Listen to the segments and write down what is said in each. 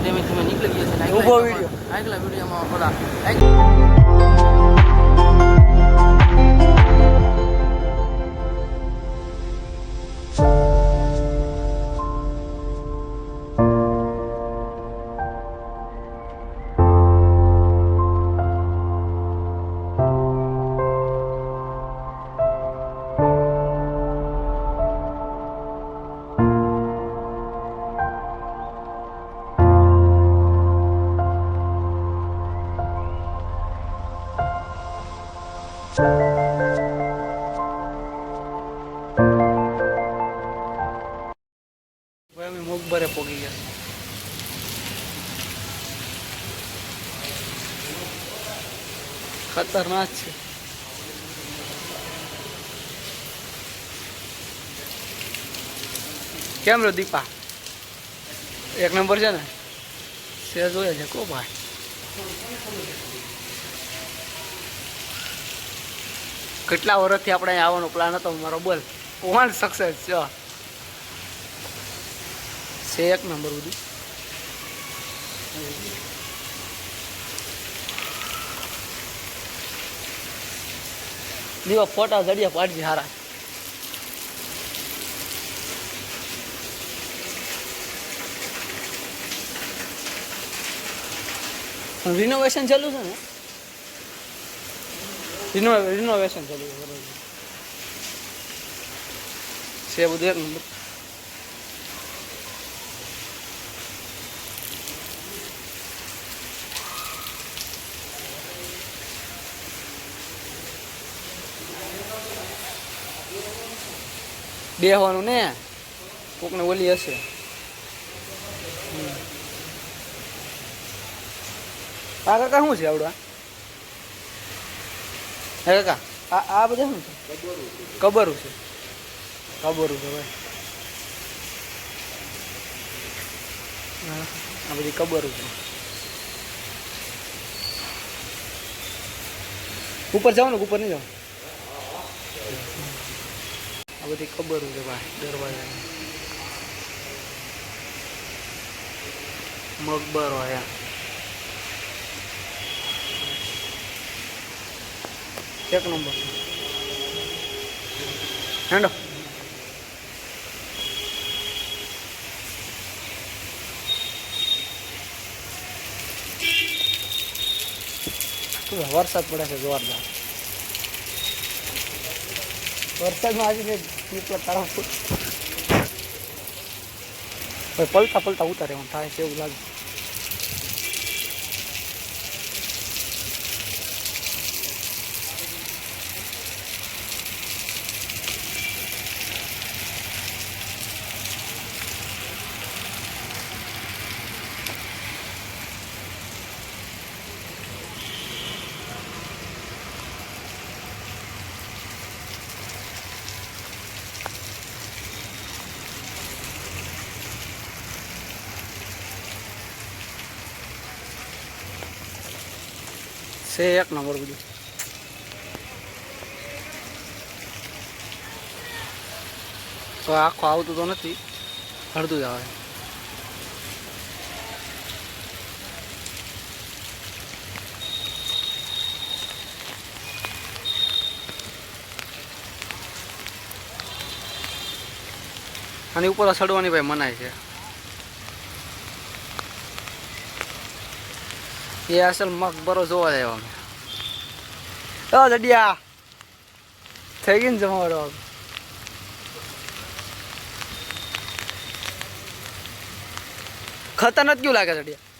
ધીમે ધીમે નીકળી ગયા છે. ઊભો વિડીયો આગલા વિડીયોમાં બોલા અમે મોગબરે પોગી ગયા. ખતરનાક છે. કેમ રો દીપા? એક નંબર છે ને? સે જોયા છે કો ભાઈ. કેટલા વર્ષથી આપણે અહીં આવવાનો પ્લાન હતો મારો, બોલ કોણ સક્સેસ છે એક નંબર બધું. દીવા ફોટા જડિયા પાડજે હારા. રિનોવેશન ચાલુ છે ને? રિનોવેશન ચાલુ છે બરોબર છે બધું એક નંબર. બેહવાનું ને કોકને ઓલી હશે. આ કાકા શું છે આવડું? હે કાકા આ બધા શું છે? કબરું છે. કબરું છે ભાઈ. આ બધી કબરું છે. ઉપર જાવ ને ઉપર નહીં જાવ. આ બધી ખબર છે ભાઈ. દરવાજા મકબરો આયા એક નંબર. હેંડો વરસાદ પડે છે જોરદાર. વરસાદમાં આજે તરફ પલટા પલટા ઉતારે એમ થાય છે એવું લાગે. છે એક નંબર બધું. તો આખો આવતું તો નથી, અડધું જ આવે. અને ઉપર ચડવાની ભાઈ મનાય છે. એ અસલ મકબરો જોવા જાય અમે. જડિયા થઈ ગઈ ને જમાડો. ખતરનાક ક્યું લાગે જડિયા?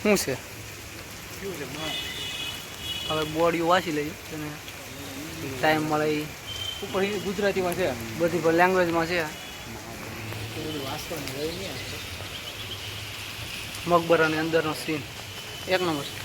હું શું છે હવે બોડીઓ વાંચી લઈએ અને ટાઈમ મળે. ઉપર ગુજરાતીમાં છે, બધી લેંગ્વેજમાં છે. મકબરાની અંદરનો સીન એક નંબર છે.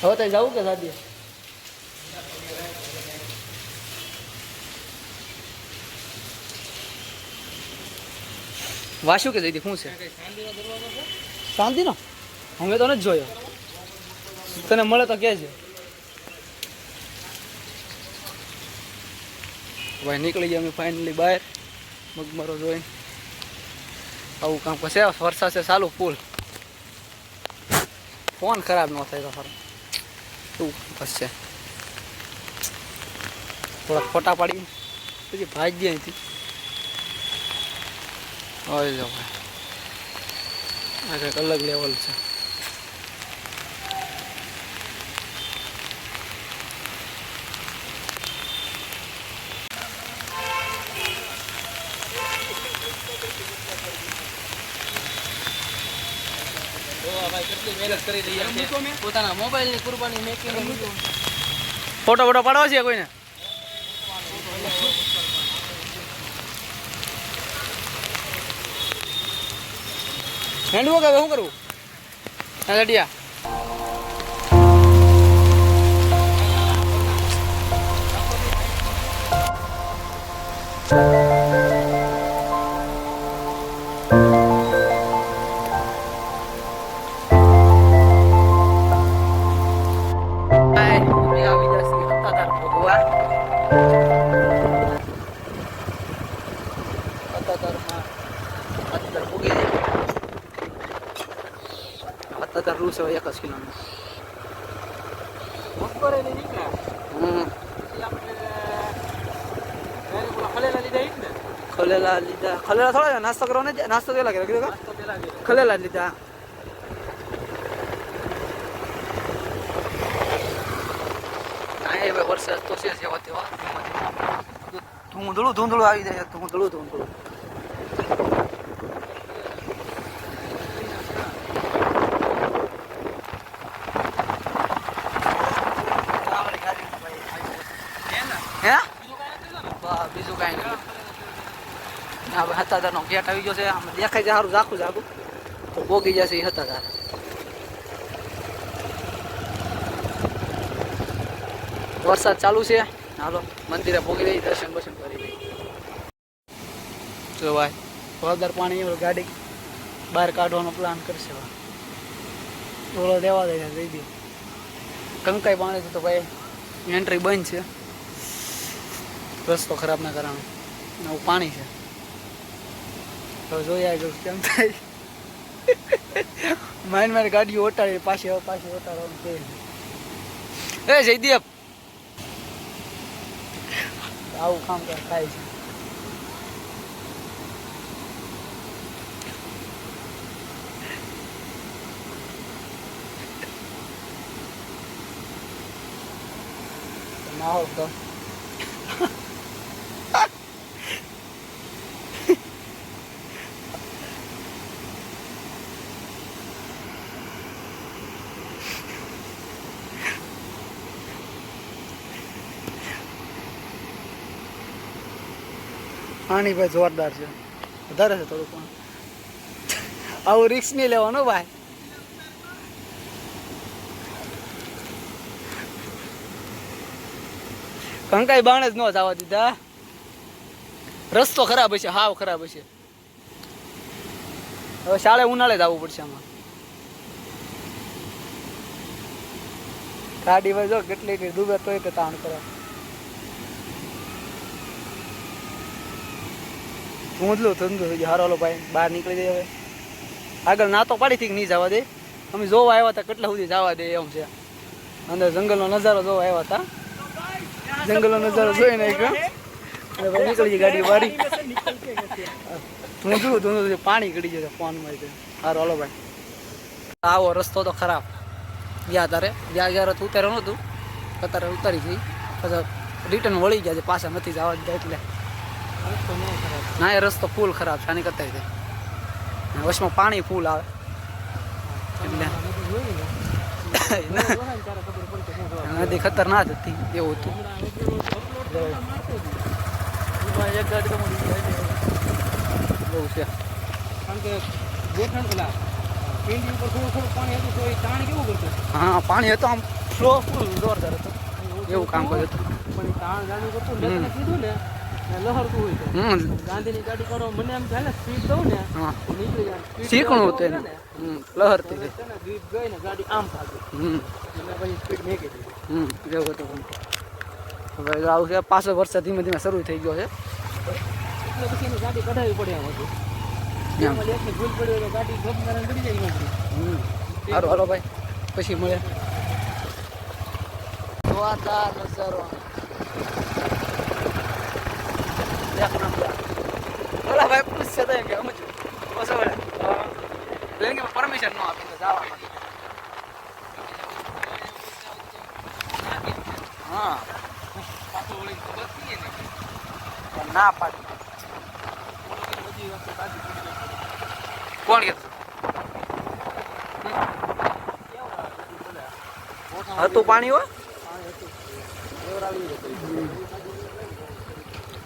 હવે ત્યાં જવું કે દાદી વાશું કે જઈ શું છે શાંતિનો અમે તો નથી જોયો તને મળે તો કે છે ભાઈ નીકળી ગયા અમે ફાઇનલી બહાર મગમારો જોઈને આવું કામ કરશે વરસાદ છે ચાલુ ફૂલ ફોન ખરાબ ન થાય તો ખરો શું બસ છે થોડા ફોટા પાડી પછી ભાઈ ગયા અહીંથી હોય જાઓ ભાઈ આ કંઈક અલગ લેવલ છે કેટલી મહેનત કરી રહી છે પોતાના મોબાઈલની કુરબાની મેકિંગ ફોટો ફોટો પાડવા છે કોઈને હેન્ડવો કે શું કરવું હા લડિયા રૂસ હોય 1 કિલોમીટર બપોરે નીકળ્યા ખલેલા લીધા ખલેલા થોડા નાસ્તો કરવાનો નાસ્તો પેલા કર્યો ખલેલા લીધા કાંઈ વરસાદ તો છે જેવા તેવા ધૂંધળું આવી જાય ધૂંધળું હે બીજું કાંઈ નહીં હવે હતાધારનો ગેટ આવી ગયો છે આમ દેખાય છે સારું ઝાખું તો પોગી જશે એ હતાધાર વરસાદ ચાલુ છે હાલો મંદિરે પોગી રહી દર્શન કરી રહી જો ભાઈ વરદાર પાણી ગાડી બહાર કાઢવાનો પ્લાન કરશે ઓલો દેવા દે દઈ દે કંકાઈ પાણી છે તો ભાઈ એન્ટ્રી બંધ છે રસ્તો ખરાબ ના કારણે નવું પાણી છે હવે જોઈ આગળ કેમ થાય મારી ગાડીઓ ઓટાડી પાછી ઓટાડવાનું કે એ જયદીપ આવું કામ થાય છે ના હોવ તો પાણી ભાઈ જોરદાર છે વધારે છે થોડું પણ આવું રિસ્ક નહીં લેવાનું ભાઈ કંકાઈ બાણે જ ન જવા દીધા રસ્તો ખરાબ હશે હાવ ખરાબ હશે હવે શાળે ઉનાળે જ આવવું પડશે આમાં ગાડી ભાઈ જો કેટલી ડૂબે તોય કે તાણ કરે ધૂંધલું થઈ ગયું હારો ભાઈ બહાર નીકળી જાય હવે આગળ ના તો પાડી થી નહીં જવા દે અમે જોવા આવ્યા હતા કેટલા સુધી જવા દે એમ છે અંદર જંગલનો નજારો જોવા આવ્યા હતા જંગલનો નજારો જોઈ નાખ્યો અને ભાઈ નીકળી ગઈ ગાડી વાળી ધૂંધલું પાણી ગળી જશે ફોનમાં હારો હાલો ભાઈ આવો રસ્તો તો ખરાબ ગયા તારે ગયા ઉતાર્યો નહોતું અત્યારે ઉતારી ગઈ પછી રિટર્ન વળી ગયા છે પાછા નથી જવા દીધા એટલે ના એ રસ્તો ફૂલ ખરાબ છે આની કરતા વચમાં પાણી ફૂલ આવે એટલે નદી ખતરનાક હતી એવું હતું બહુ છે કારણ કે ગોઠણ પેલા પિંડી ઉપર થોડું પાણી હતું તો એ તાણ કેવું કરતું હા પાણી હતું આમ ફ્લો ફૂલ જોરદાર હતો એવું કામ કર્યું હતું પણ તાણ ગાડી કરતું ને તને કીધું ને લહરતું હોય તો ગાંધીની ગાડી કરો મને એમ ચાલે સ્પીડ દઉં ને હા નીકળી જાય શીખણું હતું એનું લહરતી હતી દીપ ગઈ ને ગાડી આમ ભાગી એટલે પછી સ્પીડ મેકી દીધી એવું હતું હવે આવું છે પાછો વરસાદ ધીમે ધીમે શરૂ થઈ ગયો છે એટલે પછી એની ગાડી કઢાવી પડે એમ હતું એમાં એકની ભૂલ પડી હોય તો ગાડી ગમનારા ગડી જાય નોકરી સારું હાલો ભાઈ પછી મળે જોરદાર નજારો એક નંબર ઓલા ભાઈ પૂછશે તો એમ કે અમે છું બસ હવે લેંગે પરમિશન ન આપી તો જવા માટે હા પાછું વળી ખબર પડીએ ને પણ ના પાડી બધી વખતે ગાડી કોણ કે હતું પાણી હોય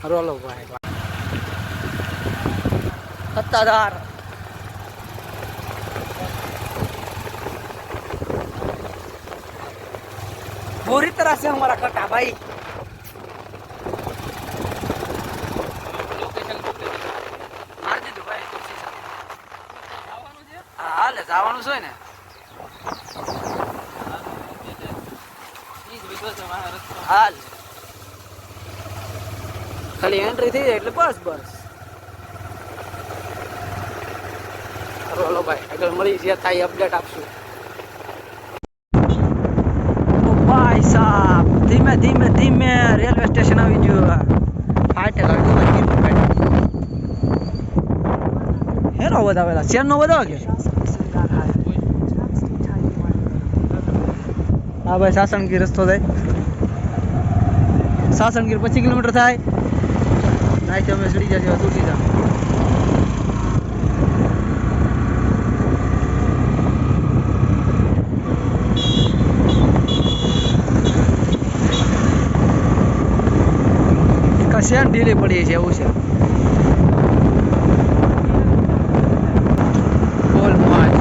રોલો ભાઈ સત્તાધાર पूरी तरह से हमारा कटा भाई માર દીધું ભાઈ હા લે જવાનું છે ને હાલ ખાલી એન્ટ્રી થઈ જાય એટલે બસ બસ રોલો ભાઈ આગળ મળી જે થાય અપડેટ આપશું ભાઈ સાહેબ ધીમે ધીમે ધીમે રેલવે સ્ટેશન આવી ગયું ફાટે હેરો વધાવેલા શેર નો વધાવે કે હા ભાઈ સાસણગીર રસ્તો થાય સાસણગીર 25 કિલોમીટર થાય નાઈથી અમે ચડી જશે તુલસીધામ કશે ઢીલી પડી છે એવું છે બોલ મોજ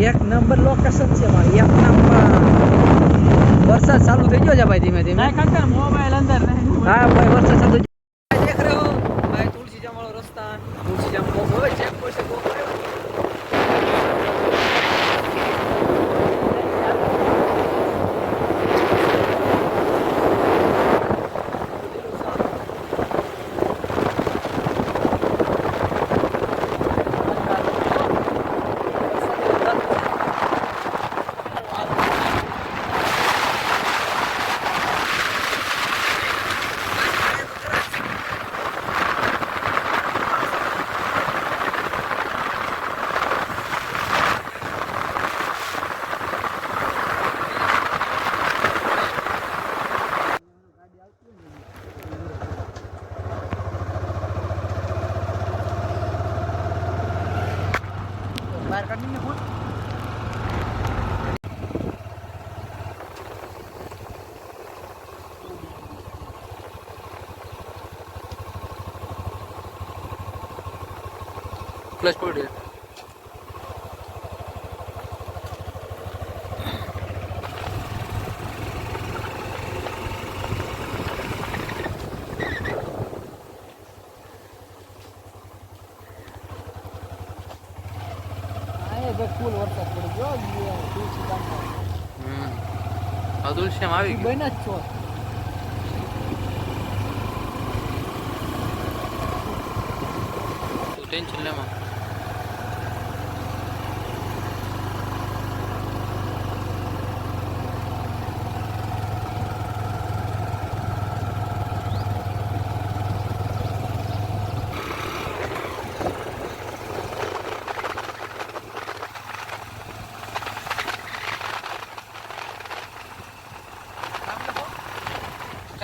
એક નંબર લોકેશન છે ભાઈ એક નંબર વરસાદ ચાલુ થઈ ગયો છે ભાઈ ધીમે ધીમે મોબાઈલ અંદર હા ભાઈ વરસાદ ચાલુ થઈ ગયો દેખ રહ્યો ભાઈ તુલસીજામ વાળો રસ્તા તુલસીજામ કોક હવે ચેક પોસ્ટ કોક બહાર કાઢીને ફોન પ્લસ પડી ફૂલ વરસાદ પડી ગયો તુલસીધામ આવી ગયું બન્યા જ છો ટેન્શન લેમાં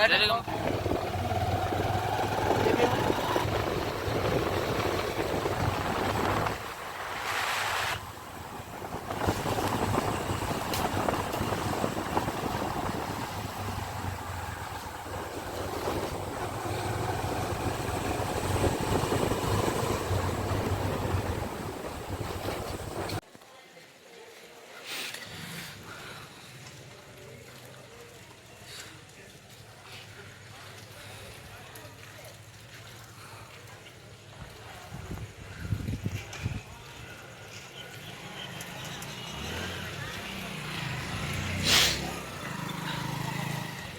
Dale,